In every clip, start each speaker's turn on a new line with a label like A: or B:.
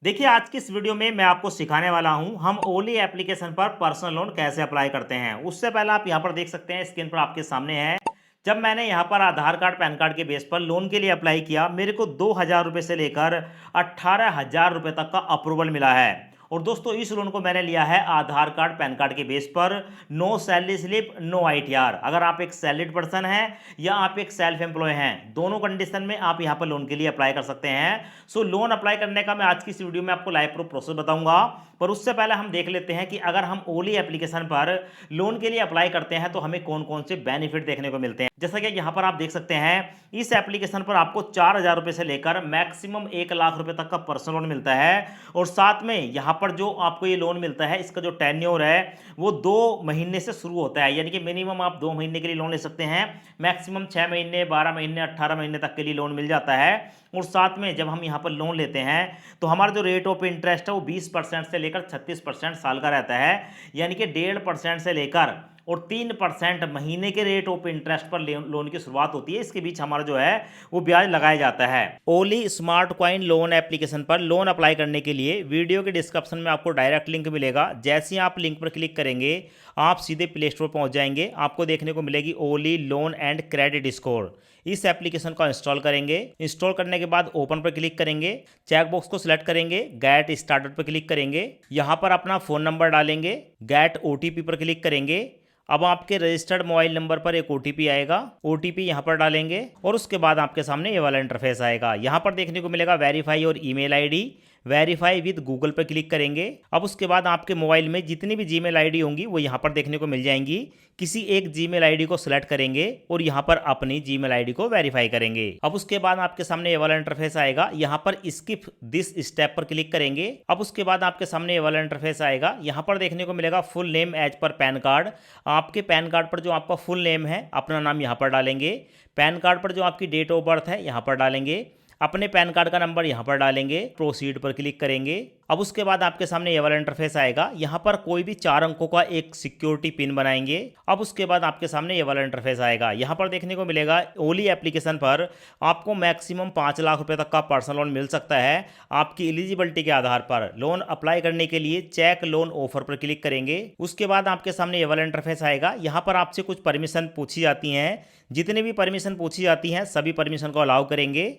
A: देखिए, आज की इस वीडियो में मैं आपको सिखाने वाला हूं हम ओली एप्लीकेशन पर पर्सनल लोन कैसे अप्लाई करते हैं। उससे पहले आप यहां पर देख सकते हैं, स्क्रीन पर आपके सामने है। जब मैंने यहां पर आधार कार्ड पैन कार्ड के बेस पर लोन के लिए अप्लाई किया, मेरे को 2,000 रुपये से लेकर 18,000 रुपये तक का अप्रूवल मिला है। और दोस्तों, इस लोन को मैंने लिया है आधार कार्ड पैन कार्ड के बेस पर। No salary slip, no ITR। अगर आप एक सैलरीड पर्सन हैं या आप एक सेल्फ एम्प्लॉय हैं, दोनों कंडीशन में आप यहां पर लोन के लिए अप्लाई कर सकते हैं। सो लोन अप्लाई करने का मैं आज की इस वीडियो में आपको लाइव प्रूफ प्रोसेस बताऊंगा। पर उससे पहले हम देख लेते हैं कि अगर हम ओली एप्लीकेशन पर लोन के लिए अप्लाई करते हैं तो हमें कौन कौन से बेनिफिट देखने को मिलते हैं। जैसा कि यहां पर आप देख सकते हैं, इस एप्लीकेशन पर आपको 4,000 रुपए से लेकर मैक्सिमम 1,00,000 रुपए तक का पर्सनल लोन मिलता है। और साथ में यहां पर जो आपको ये लोन मिलता है, इसका जो टेन्योर है वो 2 महीने से शुरू होता है। यानी कि मिनिमम आप 2 महीने के लिए लोन ले सकते हैं, मैक्सिमम 6 महीने, 12 महीने, 18 महीने तक के लिए लोन मिल जाता है। और साथ में जब हम यहाँ पर लोन लेते हैं तो हमारा जो रेट ऑफ इंटरेस्ट है वो 20% से लेकर 36% साल का रहता है। यानी कि 1.5% से लेकर और 3% महीने के रेट ऑफ इंटरेस्ट पर लोन की शुरुआत होती है। इसके बीच हमारा जो है वो ब्याज लगाया जाता है। ओली स्मार्ट कॉइन लोन एप्लीकेशन पर लोन अप्लाई करने के लिए वीडियो के डिस्क्रिप्शन में आपको डायरेक्ट लिंक मिलेगा। जैसे ही आप लिंक पर क्लिक करेंगे, आप सीधे प्ले स्टोर पहुंच जाएंगे। आपको देखने को मिलेगी ओली लोन एंड क्रेडिट स्कोर। इस एप्लीकेशन को इंस्टॉल करेंगे। इंस्टॉल करने के बाद ओपन पर क्लिक करेंगे, चेक बॉक्स को सिलेक्ट करेंगे, गेट स्टार्टेड पर क्लिक करेंगे। यहां पर अपना फोन नंबर डालेंगे, गेट OTP पर क्लिक करेंगे। अब आपके रजिस्टर्ड मोबाइल नंबर पर एक OTP आएगा, OTP यहाँ पर डालेंगे और उसके बाद आपके सामने ये वाला इंटरफेस आएगा। यहाँ पर देखने को मिलेगा वेरीफाई और email ID, verify with Google पर क्लिक करेंगे। अब उसके बाद आपके मोबाइल में जितनी भी जीमेल ID होंगी वो यहाँ पर देखने को मिल जाएंगी। किसी एक जीमेल ID को सिलेक्ट करेंगे और यहाँ पर अपनी जीमेल ID को वेरीफाई करेंगे। अब उसके बाद आपके सामने ये वाला इंटरफेस आएगा, यहाँ पर स्किप दिस स्टेप पर क्लिक करेंगे। अब उसके बाद आपके सामने ये वाला इंटरफेस आएगा, यहाँ पर देखने को मिलेगा full name as per PAN card. आपके पैन कार्ड पर जो आपका फुल नेम है, अपना नाम यहाँ पर डालेंगे। पैन कार्ड पर जो आपकी डेट ऑफ बर्थ है यहाँ पर डालेंगे। अपने पैन कार्ड का नंबर यहाँ पर डालेंगे, प्रोसीड पर क्लिक करेंगे। अब उसके बाद आपके सामने ये वाला इंटरफेस आएगा, यहाँ पर कोई भी 4 अंकों का एक सिक्योरिटी पिन बनाएंगे। अब उसके बाद आपके सामने ये वाला इंटरफेस आएगा, यहाँ पर देखने को मिलेगा ओली एप्लीकेशन पर आपको मैक्सिमम 5,00,000 रुपए तक का पर्सनल लोन मिल सकता है। आपकी एलिजिबिलिटी के आधार पर लोन अप्लाई करने के लिए चेक लोन ऑफर पर क्लिक करेंगे। उसके बाद आपके सामने ये वाला इंटरफेस आएगा, यहाँ पर आपसे कुछ परमिशन पूछी जाती हैं। जितने भी परमिशन पूछी जाती हैं सभी परमिशन को अलाउ करेंगे।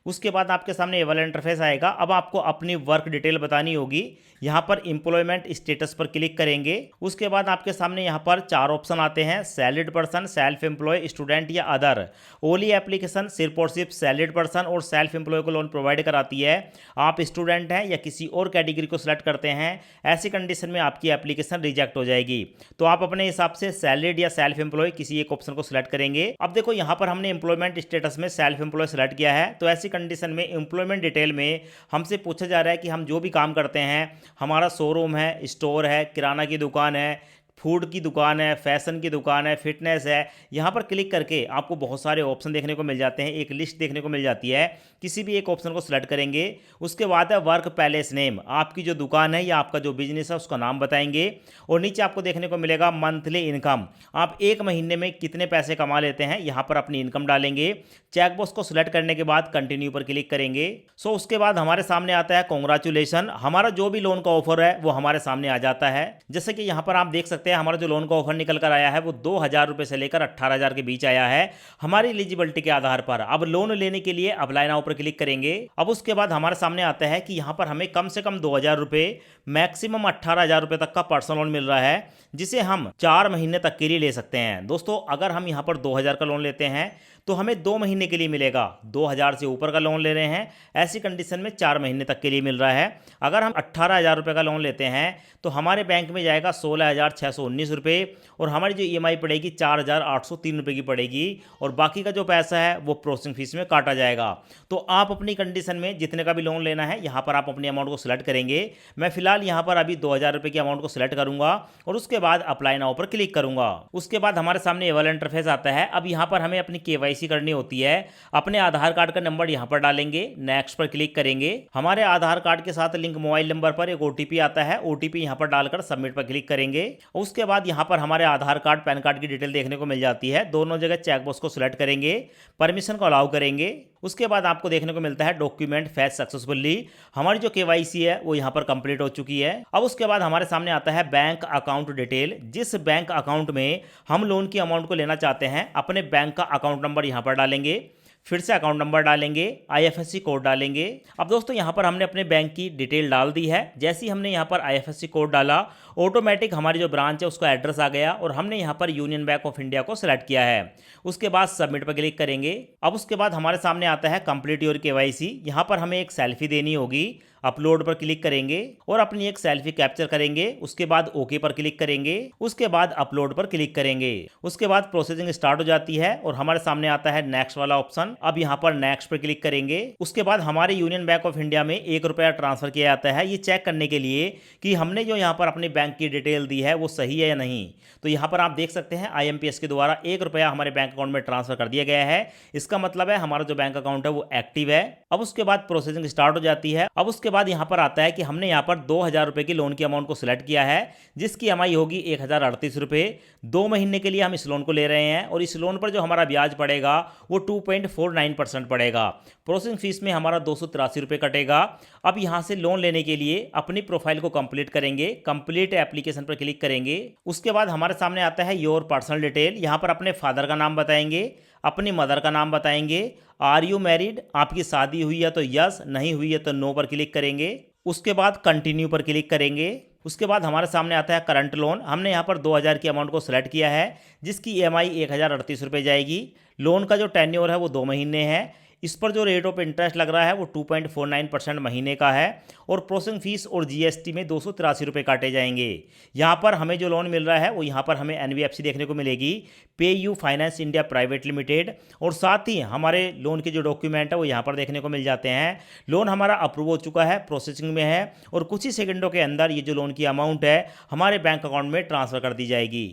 A: उसके बाद आपके सामने ये वाला इंटरफेस आएगा। अब आपको अपनी वर्क डिटेल बतानी होगी, यहाँ पर एम्प्लॉयमेंट स्टेटस पर क्लिक करेंगे। उसके बाद आपके सामने यहाँ पर 4 ऑप्शन आते हैं, salaried person, self employ, student या अदर। ओली एप्लीकेशन सिर्फ और सिर्फ सैलरीड पर्सन और सेल्फ एम्प्लॉय को लोन प्रोवाइड कराती है। आप स्टूडेंट हैं या किसी और कैटेगरी को सिलेक्ट करते हैं, ऐसी कंडीशन में आपकी एप्लीकेशन रिजेक्ट हो जाएगी। तो आप अपने हिसाब से सैलरीड या सेल्फ एम्प्लॉय किसी एक ऑप्शन को सिलेक्ट करेंगे। अब देखो, यहाँ पर हमने एम्प्लॉयमेंट स्टेटस में सेल्फ एम्प्लॉय सिलेक्ट किया है, तो ऐसी कंडीशन में एम्प्लॉयमेंट डिटेल में हमसे पूछा जा रहा है कि हम जो भी काम करते हैं, हमारा शोरूम है, स्टोर है, किराना की दुकान है, फूड की दुकान है, फैशन की दुकान है, फिटनेस है। यहाँ पर क्लिक करके आपको बहुत सारे ऑप्शन देखने को मिल जाते हैं, एक लिस्ट देखने को मिल जाती है। किसी भी एक ऑप्शन को सिलेक्ट करेंगे। उसके बाद है वर्क पैलेस नेम, आपकी जो दुकान है या आपका जो बिजनेस है उसका नाम बताएंगे। और नीचे आपको देखने को मिलेगा मंथली इनकम, आप एक महीने में कितने पैसे कमा लेते हैं, यहाँ पर अपनी इनकम डालेंगे। चेकबॉक्स को सिलेक्ट करने के बाद कंटिन्यू पर क्लिक करेंगे। सो उसके बाद हमारे सामने आता है कॉन्ग्रेचुलेसन, हमारा जो भी लोन का ऑफर है वो हमारे सामने आ जाता है। जैसे कि यहाँ पर आप देख सकते हैं, हमारा जो लोन का ऑफर निकल कर आया है वो 2,000 रुपए से लेकर 18,000 के बीच आया है, हमारी एलिजिबिलिटी के आधार पर। अब लोन लेने के लिए अप्लाई नाउ पर क्लिक करेंगे। अब उसके बाद हमारे सामने आता है कि यहाँ पर हमें कम से कम 2,000 रुपए, मैक्सिमम 18,000 रुपए तक का पर्सनल लोन मिल रहा है, जिसे हम 4 महीने तक के लिए ले सकते हैं। दोस्तों, अगर हम यहाँ पर 2,000 का लोन लेते हैं तो हमें 2 महीने के लिए मिलेगा। 2,000 से ऊपर का लोन ले रहे हैं, ऐसी कंडीशन में 4 महीने तक के लिए मिल रहा है। अगर हम 18,000 रुपये का लोन लेते हैं तो हमारे बैंक में जाएगा 16,619 रुपये और हमारी जो EMI पड़ेगी 4,803 रुपये की पड़ेगी। और बाकी का जो पैसा है वो प्रोसेसिंग फीस में काटा जाएगा। तो आप अपनी कंडीशन में जितने का भी लोन लेना है, यहाँ पर आप अपनी अमाउंट को सिलेक्ट करेंगे। मैं फिलहाल यहाँ पर अभी 2,000 रुपये की अमाउंट को सिलेक्ट करूँगा और उसके बाद अप्लाई नाउ पर क्लिक करूँगा। उसके बाद हमारे सामने ये वाला इंटरफेस आता है। अब यहाँ पर हमें अपनी KYC करनी होती है। अपने आधार कार्ड का नंबर यहाँ पर डालेंगे, नेक्स्ट पर क्लिक करेंगे। हमारे आधार कार्ड के साथ लिंक मोबाइल नंबर पर एक OTP आता है, OTP यहाँ पर डालकर सबमिट पर क्लिक करेंगे। उसके बाद यहाँ पर हमारे आधार कार्ड पैन कार्ड की डिटेल देखने को मिल जाती है। दोनों जगह चेकबॉक्स को सिलेक्ट करेंगे, परमिशन को अलाउ करेंगे। उसके बाद आपको देखने को मिलता है डॉक्यूमेंट फैच सक्सेसफुली। हमारी जो केवाईसी है वो यहाँ पर कंप्लीट हो चुकी है। अब उसके बाद हमारे सामने आता है बैंक अकाउंट डिटेल। जिस बैंक अकाउंट में हम लोन की अमाउंट को लेना चाहते हैं, अपने बैंक का अकाउंट नंबर यहाँ पर डालेंगे, फिर से अकाउंट नंबर डालेंगे, आईएफएससी कोड डालेंगे। अब दोस्तों यहाँ पर हमने अपने बैंक की डिटेल डाल दी है। जैसे ही हमने यहाँ पर आईएफएससी कोड डाला, ऑटोमेटिक हमारी जो ब्रांच है उसका एड्रेस आ गया और हमने यहाँ पर यूनियन बैंक ऑफ इंडिया को सिलेक्ट किया है। उसके बाद सबमिट पर क्लिक करेंगे। अब उसके बाद हमारे सामने आता है कंप्लीट योर केवाईसी। यहाँ पर हमें एक सेल्फी देनी होगी। अपलोड पर क्लिक करेंगे और अपनी एक सेल्फी कैप्चर करेंगे। उसके बाद ओके पर क्लिक करेंगे। उसके बाद अपलोड पर क्लिक करेंगे। उसके बाद प्रोसेसिंग स्टार्ट हो जाती है और हमारे सामने आता है नेक्स्ट वाला ऑप्शन। अब यहाँ पर नेक्स्ट पर क्लिक करेंगे। उसके बाद हमारे यूनियन बैंक ऑफ इंडिया में ₹1 ट्रांसफर किया जाता है, ये चेक करने के लिए कि हमने जो यहाँ पर अपनी बैंक की डिटेल दी है वो सही है या नहीं। तो यहाँ पर आप देख सकते हैं IMPS के द्वारा ₹1 हमारे बैंक अकाउंट में ट्रांसफर कर दिया गया है। इसका मतलब है हमारा जो बैंक अकाउंट है वो एक्टिव है। अब उसके बाद प्रोसेसिंग स्टार्ट हो जाती है। अब उसके बाद यहाँ पर आता है कि हमने यहाँ पर ₹2000 की लोन की अमाउंट को सिलेक्ट किया है, जिसकी EMI होगी ₹1038। 2 महीने के लिए हम इस लोन को ले रहे हैं और इस लोन पर जो हमारा ब्याज पड़ेगा वो 2.49% पड़ेगा। प्रोसेसिंग फीस में हमारा ₹283 कटेगा। अब यहाँ से लोन लेने के लिए अपनी प्रोफाइल को कंप्लीट करेंगे। कंप्लीट एप्लीकेशन पर क्लिक करेंगे। उसके बाद हमारे सामने आता है योर पर्सनल डिटेल। यहाँ पर अपने फादर का नाम बताएंगे, अपनी मदर का नाम बताएंगे। आर यू मैरिड, आपकी शादी हुई है तो यस, नहीं हुई है तो नो पर क्लिक करेंगे। उसके बाद कंटिन्यू पर क्लिक करेंगे। उसके बाद हमारे सामने आता है करंट लोन। हमने यहाँ पर 2000 की अमाउंट को सिलेक्ट किया है, जिसकी EMI ₹1038 जाएगी। लोन का जो टेन्योर है वो 2 महीने है। इस पर जो रेट ऑफ इंटरेस्ट लग रहा है वो 2.49% महीने का है और प्रोसेसिंग फीस और GST में ₹283 काटे जाएंगे। यहाँ पर हमें जो लोन मिल रहा है वो यहाँ पर हमें NBFC देखने को मिलेगी, पे you finance India private limited. और साथ ही हमारे लोन के जो डॉक्यूमेंट है वो यहाँ पर देखने को मिल जाते हैं। लोन हमारा अप्रूव हो चुका है, प्रोसेसिंग में है और कुछ ही सेकंडों के अंदर ये जो लोन की अमाउंट है हमारे बैंक अकाउंट में ट्रांसफ़र कर दी जाएगी।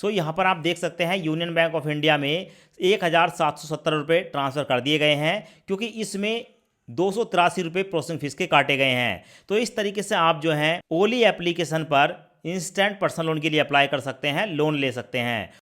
A: यहाँ पर आप देख सकते हैं यूनियन बैंक ऑफ इंडिया में ₹1770 ट्रांसफ़र कर दिए गए हैं, क्योंकि इसमें ₹283 प्रोसेसिंग फीस के काटे गए हैं। तो इस तरीके से आप जो हैं ओली एप्लीकेशन पर इंस्टेंट पर्सनल लोन के लिए अप्लाई कर सकते हैं, लोन ले सकते हैं।